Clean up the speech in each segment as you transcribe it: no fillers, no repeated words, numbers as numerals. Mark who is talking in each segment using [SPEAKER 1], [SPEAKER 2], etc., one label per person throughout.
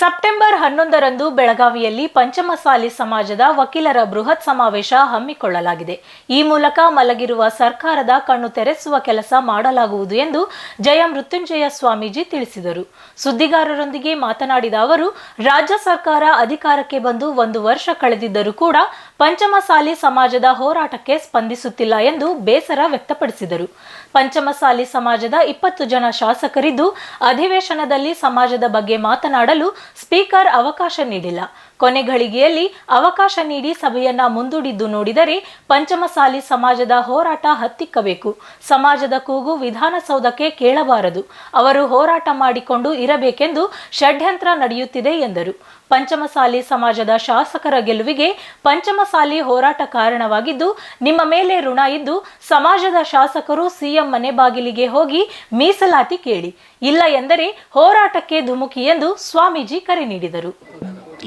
[SPEAKER 1] September 11ರಂದು ಬೆಳಗಾವಿಯಲ್ಲಿ ಪಂಚಮಸಾಲಿ ಸಮಾಜದ ವಕೀಲರ ಬೃಹತ್ ಸಮಾವೇಶ ಹಮ್ಮಿಕೊಳ್ಳಲಾಗಿದೆ. ಈ ಮೂಲಕ ಮಲಗಿರುವ ಸರ್ಕಾರದ ಕಣ್ಣು ತೆರೆಸುವ ಕೆಲಸ ಮಾಡಲಾಗುವುದು ಎಂದು ಜಯಮೃತ್ಯುಂಜಯ ಸ್ವಾಮೀಜಿ ತಿಳಿಸಿದರು. ಸುದ್ದಿಗಾರರೊಂದಿಗೆ ಮಾತನಾಡಿದ ಅವರು, ರಾಜ್ಯ ಸರ್ಕಾರ ಅಧಿಕಾರಕ್ಕೆ ಬಂದು 1 ವರ್ಷ ಕಳೆದಿದ್ದರೂ ಕೂಡ ಪಂಚಮಸಾಲಿ ಸಮಾಜದ ಹೋರಾಟಕ್ಕೆ ಸ್ಪಂದಿಸುತ್ತಿಲ್ಲ ಎಂದು ಬೇಸರ ವ್ಯಕ್ತಪಡಿಸಿದರು. ಪಂಚಮಸಾಲಿ ಸಮಾಜದ 20 ಜನ ಶಾಸಕರಿದ್ದು ಅಧಿವೇಶನದಲ್ಲಿ ಸಮಾಜದ ಬಗ್ಗೆ ಮಾತನಾಡಲು ಸ್ಪೀಕರ್ ಅವಕಾಶ ನೀಡಿಲ್ಲ. ಕೊನೆ ಘಳಿಗೆಯಲ್ಲಿ ಅವಕಾಶ ನೀಡಿ ಸಭೆಯನ್ನ ಮುಂದೂಡಿದ್ದು ನೋಡಿದರೆ ಪಂಚಮಸಾಲಿ ಸಮಾಜದ ಹೋರಾಟ ಹತ್ತಿಕ್ಕಬೇಕು. ಸಮಾಜದ ಕೂಗು ವಿಧಾನಸೌಧಕ್ಕೆ ಕೇಳಬಾರದು. ಅವರು ಹೋರಾಟ ಮಾಡಿಕೊಂಡು ಇರಬೇಕೆಂದು ಷಡ್ಯಂತ್ರ ನಡೆಯುತ್ತಿದೆ ಎಂದರು. ಪಂಚಮಸಾಲಿ ಸಮಾಜದ ಶಾಸಕರ ಗೆಲುವಿಗೆ ಪಂಚಮಸಾಲಿ ಹೋರಾಟ ಕಾರಣವಾಗಿದ್ದು, ನಿಮ್ಮ ಮೇಲೆ ಋಣ ಇದ್ದು ಸಮಾಜದ ಶಾಸಕರು ಸಿಎಂ ಮನೆ ಬಾಗಿಲಿಗೆ ಹೋಗಿ ಮೀಸಲಾತಿ ಕೇಳಿ, ಇಲ್ಲ ಎಂದರೆ ಹೋರಾಟಕ್ಕೆ ಧುಮುಕಿ ಎಂದು ಸ್ವಾಮೀಜಿ ಕರೆ ನೀಡಿದರು.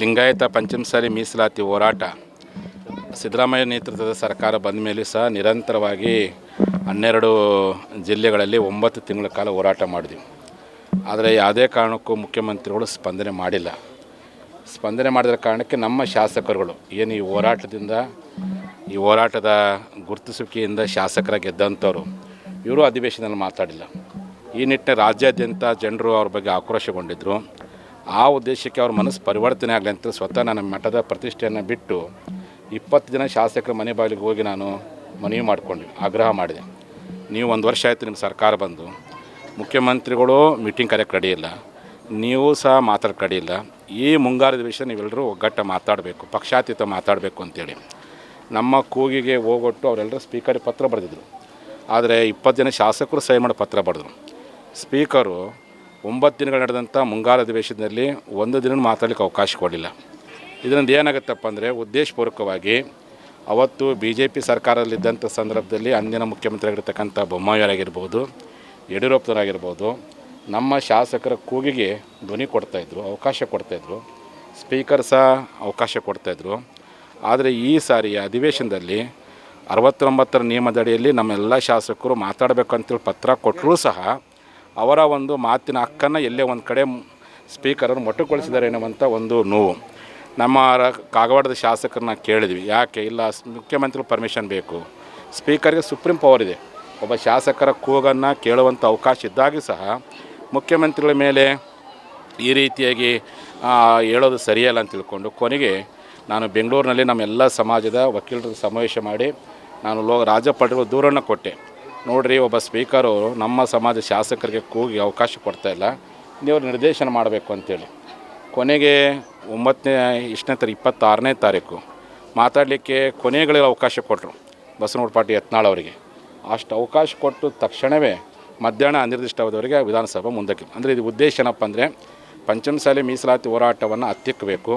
[SPEAKER 2] ಲಿಂಗಾಯತ ಪಂಚಮಸಾಲಿ ಮೀಸಲಾತಿ ಹೋರಾಟ ಸಿದ್ದರಾಮಯ್ಯ ನೇತೃತ್ವದ ಸರ್ಕಾರ ಬಂದ ಮೇಲೆ ಸಹ ನಿರಂತರವಾಗಿ 12 ಜಿಲ್ಲೆಗಳಲ್ಲಿ 9 ತಿಂಗಳ ಕಾಲ ಹೋರಾಟ ಮಾಡಿದ್ವಿ. ಆದರೆ ಯಾವುದೇ ಕಾರಣಕ್ಕೂ ಮುಖ್ಯಮಂತ್ರಿಗಳು ಸ್ಪಂದನೆ ಮಾಡಿಲ್ಲ. ಸ್ಪಂದನೆ ಮಾಡಿದ ಕಾರಣಕ್ಕೆ ನಮ್ಮ ಶಾಸಕರುಗಳು ಏನು ಈ ಹೋರಾಟದ ಗುರುತಿಸುವಿಕೆಯಿಂದ ಶಾಸಕರ ಗೆದ್ದಂಥವ್ರು ಇವರು ಅಧಿವೇಶನದಲ್ಲಿ ಮಾತಾಡಿಲ್ಲ. ಈ ನಿಟ್ಟಿನಲ್ಲಿ ರಾಜ್ಯಾದ್ಯಂತ ಜನರು ಅವ್ರ ಬಗ್ಗೆ ಆಕ್ರೋಶಗೊಂಡಿದ್ದರು. ಆ ಉದ್ದೇಶಕ್ಕೆ ಅವ್ರ ಮನಸ್ಸು ಪರಿವರ್ತನೆ ಆಗಲಿ ಅಂತ ಸ್ವತಃ ನನ್ನ ಮಠದ ಪ್ರತಿಷ್ಠೆಯನ್ನು ಬಿಟ್ಟು 20 ಜನ ಶಾಸಕರ ಮನೆ ಬಾಗಿಲಿಗೆ ಹೋಗಿ ನಾನು ಮನವಿ ಮಾಡಿಕೊಂಡ್ವಿ, ಆಗ್ರಹ ಮಾಡಿದೆ. ನೀವು 1 ವರ್ಷ ಆಯಿತು ನಿಮ್ಮ ಸರ್ಕಾರ ಬಂದು, ಮುಖ್ಯಮಂತ್ರಿಗಳು ಮೀಟಿಂಗ್ ಕರೆಯೋಕ್ಕೆ ರೆಡಿ ಇಲ್ಲ, ನೀವು ಸಹ ಮಾತಾಡೋಕ್ಕೆ ರೆಡಿ ಇಲ್ಲ. ಈ ಮುಂಗಾರದ ವಿಷಯ ನೀವೆಲ್ಲರೂ ಒಗ್ಗಟ್ಟ ಮಾತಾಡಬೇಕು, ಪಕ್ಷಾತೀತ ಮಾತಾಡಬೇಕು ಅಂತೇಳಿ ನಮ್ಮ ಕೂಗಿಗೆ ಹೋಗೊಟ್ಟು ಅವರೆಲ್ಲರೂ ಸ್ಪೀಕರಿಗೆ ಪತ್ರ ಬರೆದಿದ್ರು. ಆದರೆ 20 ಜನ ಶಾಸಕರು ಸಹಿ ಮಾಡೋ ಪತ್ರ ಬರೆದ್ರು. ಸ್ಪೀಕರು 9 ದಿನಗಳು ನಡೆದಂಥ ಮುಂಗಾರು ಅಧಿವೇಶನದಲ್ಲಿ 1 ದಿನ ಮಾತಾಡಲಿಕ್ಕೆ ಅವಕಾಶ ಕೊಡಲಿಲ್ಲ. ಇದರಿಂದ ಏನಾಗುತ್ತಪ್ಪ ಅಂದರೆ ಉದ್ದೇಶಪೂರ್ವಕವಾಗಿ ಅವತ್ತು BJP ಸರ್ಕಾರದಲ್ಲಿದ್ದಂಥ ಸಂದರ್ಭದಲ್ಲಿ ಅಂದಿನ ಮುಖ್ಯಮಂತ್ರಿಯಾಗಿರ್ತಕ್ಕಂಥ ಬೊಮ್ಮಾಯಿಯವರಾಗಿರ್ಬೋದು, ಯಡಿಯೂರಪ್ಪನವರಾಗಿರ್ಬೋದು, ನಮ್ಮ ಶಾಸಕರ ಕೂಗಿಗೆ ಧ್ವನಿ ಕೊಡ್ತಾಯಿದ್ರು, ಅವಕಾಶ ಕೊಡ್ತಾಯಿದ್ರು. ಸ್ಪೀಕರ್ ಸಹ ಅವಕಾಶ ಕೊಡ್ತಾಯಿದ್ರು. ಆದರೆ ಈ ಸಾರಿ ಅಧಿವೇಶನದಲ್ಲಿ 69ರ ನಿಯಮದಡಿಯಲ್ಲಿ ನಮ್ಮೆಲ್ಲ ಶಾಸಕರು ಮಾತಾಡಬೇಕಂತೇಳಿ ಪತ್ರ ಕೊಟ್ಟರೂ ಸಹ ಅವರ ಒಂದು ಮಾತಿನ ಹಕ್ಕನ್ನು ಎಲ್ಲೇ ಒಂದು ಕಡೆ ಸ್ಪೀಕರನ್ನು ಮೊಟಕುಗೊಳಿಸಿದ್ದಾರೆ ಎನ್ನುವಂಥ ಒಂದು ನೋವು. ನಮ್ಮ ಕಾಗವಾಡದ ಶಾಸಕರನ್ನ ಕೇಳಿದ್ವಿ, ಯಾಕೆ ಇಲ್ಲ, ಮುಖ್ಯಮಂತ್ರಿ ಪರ್ಮಿಷನ್ ಬೇಕು. ಸ್ಪೀಕರ್ಗೆ ಸುಪ್ರೀಂ ಪವರ್ ಇದೆ. ಒಬ್ಬ ಶಾಸಕರ ಕೂಗನ್ನು ಕೇಳುವಂಥ ಅವಕಾಶ ಇದ್ದಾಗ ಸಹ ಮುಖ್ಯಮಂತ್ರಿಗಳ ಮೇಲೆ ಈ ರೀತಿಯಾಗಿ ಹೇಳೋದು ಸರಿಯಲ್ಲ ಅಂತ ತಿಳ್ಕೊಂಡು ಕೊನೆಗೆ ನಾನು ಬೆಂಗಳೂರಿನಲ್ಲಿ ನಮ್ಮೆಲ್ಲ ಸಮಾಜದ ವಕೀಲರ ಸಮಾವೇಶ ಮಾಡಿ ನಾನು ರಾಜ್ಯಪಾಲರಿಗೆ ದೂರನ್ನು ಕೊಟ್ಟೆ. ನೋಡಿರಿ, ಒಬ್ಬ ಸ್ಪೀಕರು ನಮ್ಮ ಸಮಾಜ ಶಾಸಕರಿಗೆ ಕೂಗಿ ಅವಕಾಶ ಕೊಡ್ತಾಯಿಲ್ಲ, ನೀವು ನಿರ್ದೇಶನ ಮಾಡಬೇಕು ಅಂತೇಳಿ. ಕೊನೆಗೆ 26ನೇ ತಾರೀಕು ಮಾತಾಡಲಿಕ್ಕೆ ಕೊನೆಗಳಿಗೆ ಅವಕಾಶ ಕೊಟ್ಟರು ಬಸವನಗೌಡ ಪಾಟೀಲ್ ಯತ್ನಾಳ್ ಅವರಿಗೆ. ಅಷ್ಟು ಅವಕಾಶ ಕೊಟ್ಟು ತಕ್ಷಣವೇ ಮಧ್ಯಾಹ್ನ ಅನಿರ್ದಿಷ್ಟಾವಧಿವರೆಗೆ ವಿಧಾನಸಭೆ ಮುಂದಕ್ಕೆ. ಅಂದರೆ ಇದು ಉದ್ದೇಶ ಏನಪ್ಪ ಅಂದರೆ ಪಂಚಮಸಾಲಿ ಮೀಸಲಾತಿ ಹೋರಾಟವನ್ನು ಹತ್ತಿಕ್ಕಬೇಕು.